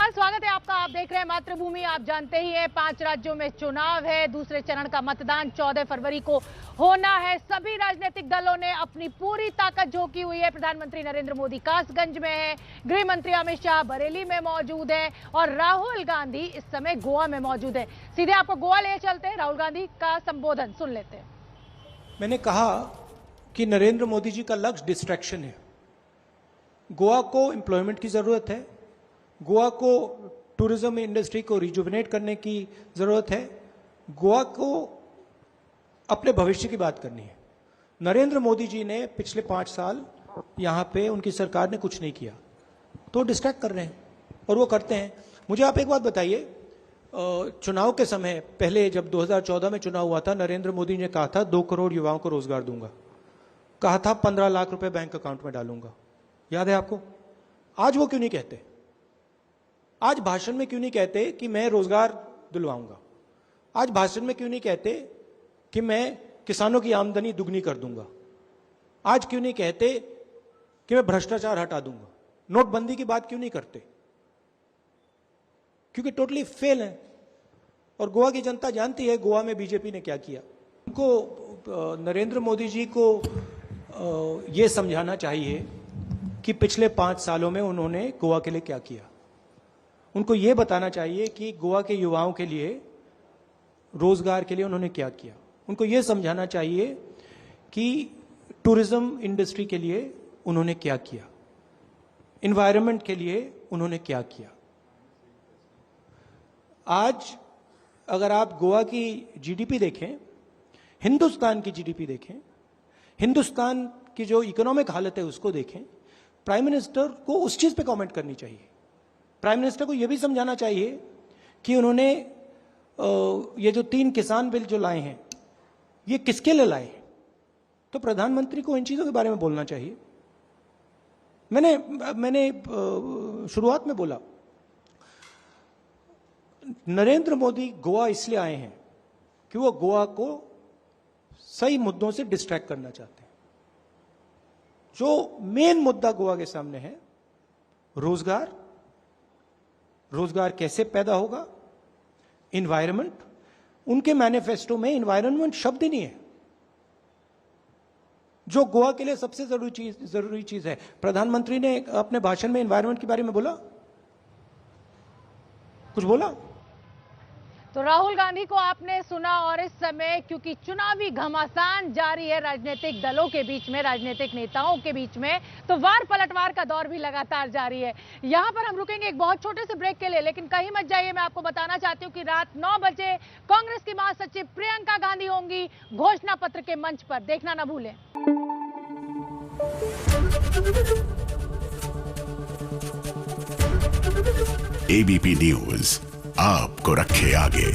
नमस्कार, स्वागत है आपका। आप देख रहे हैं मातृभूमि। आप जानते ही हैं 5 राज्यों में चुनाव है। दूसरे चरण का मतदान 14 फरवरी को होना है। सभी राजनीतिक दलों ने अपनी पूरी ताकत झोंकी हुई है। प्रधानमंत्री नरेंद्र मोदी कासगंज में है, गृह मंत्री अमित शाह बरेली में मौजूद है और राहुल गांधी इस समय गोवा में मौजूद है। सीधे आपको गोवा ले चलते हैं, राहुल गांधी का संबोधन सुन लेते हैं। मैंने कहा कि नरेंद्र मोदी जी का लक्ष्य डिस्ट्रैक्शन है। गोवा को एम्प्लॉयमेंट की जरूरत है, गोवा को टूरिज्म इंडस्ट्री को रिजुविनेट करने की जरूरत है, गोवा को अपने भविष्य की बात करनी है। नरेंद्र मोदी जी ने पिछले 5 साल यहां पे उनकी सरकार ने कुछ नहीं किया, तो डिस्ट्रैक्ट कर रहे हैं और वो करते हैं। मुझे आप एक बात बताइए, चुनाव के समय पहले जब 2014 में चुनाव हुआ था, नरेंद्र मोदी ने कहा था 2 करोड़ युवाओं को रोजगार दूंगा, कहा था 15 लाख रुपए बैंक अकाउंट में डालूंगा। याद है आपको? आज वो क्यों नहीं कहते? आज भाषण में क्यों नहीं कहते कि मैं रोजगार दिलवाऊंगा? आज भाषण में क्यों नहीं कहते कि मैं किसानों की आमदनी दुगनी कर दूंगा? आज क्यों नहीं कहते कि मैं भ्रष्टाचार हटा दूंगा? नोटबंदी की बात क्यों नहीं करते? क्योंकि टोटली फेल है। और गोवा की जनता जानती है गोवा में बीजेपी ने क्या किया। उनको नरेंद्र मोदी जी को यह समझाना चाहिए कि पिछले 5 सालों में उन्होंने गोवा के लिए क्या किया। उनको यह बताना चाहिए कि गोवा के युवाओं के लिए रोजगार के लिए उन्होंने क्या किया। उनको यह समझाना चाहिए कि टूरिज्म इंडस्ट्री के लिए उन्होंने क्या किया, एनवायरनमेंट के लिए उन्होंने क्या किया। आज अगर आप गोवा की जीडीपी देखें, हिंदुस्तान की जीडीपी देखें, हिंदुस्तान की जो इकोनॉमिक हालत है उसको देखें, प्राइम मिनिस्टर को उस चीज पे कमेंट करनी चाहिए। प्राइम मिनिस्टर को यह भी समझाना चाहिए कि उन्होंने ये जो 3 किसान बिल जो लाए हैं ये किसके लिए लाए हैं। तो प्रधानमंत्री को इन चीजों के बारे में बोलना चाहिए। मैंने शुरुआत में बोला, नरेंद्र मोदी गोवा इसलिए आए हैं कि वो गोवा को सही मुद्दों से डिस्ट्रैक्ट करना चाहते हैं। जो मेन मुद्दा गोवा के सामने है, रोजगार कैसे पैदा होगा, एनवायरनमेंट, उनके मैनिफेस्टो में एनवायरनमेंट शब्द ही नहीं है, जो गोवा के लिए सबसे जरूरी चीज है। प्रधानमंत्री ने अपने भाषण में एनवायरनमेंट के बारे में बोला? कुछ बोला? तो राहुल गांधी को आपने सुना। और इस समय क्योंकि चुनावी घमासान जारी है राजनीतिक दलों के बीच में, राजनीतिक नेताओं के बीच में, तो वार पलटवार का दौर भी लगातार जारी है। यहां पर हम रुकेंगे एक बहुत छोटे से ब्रेक के लिए, लेकिन कहीं मत जाइए। मैं आपको बताना चाहती हूं कि रात 9 बजे कांग्रेस की महासचिव प्रियंका गांधी होंगी घोषणा पत्र के मंच पर, देखना ना भूलें। एबीपी न्यूज आपको रखे आगे।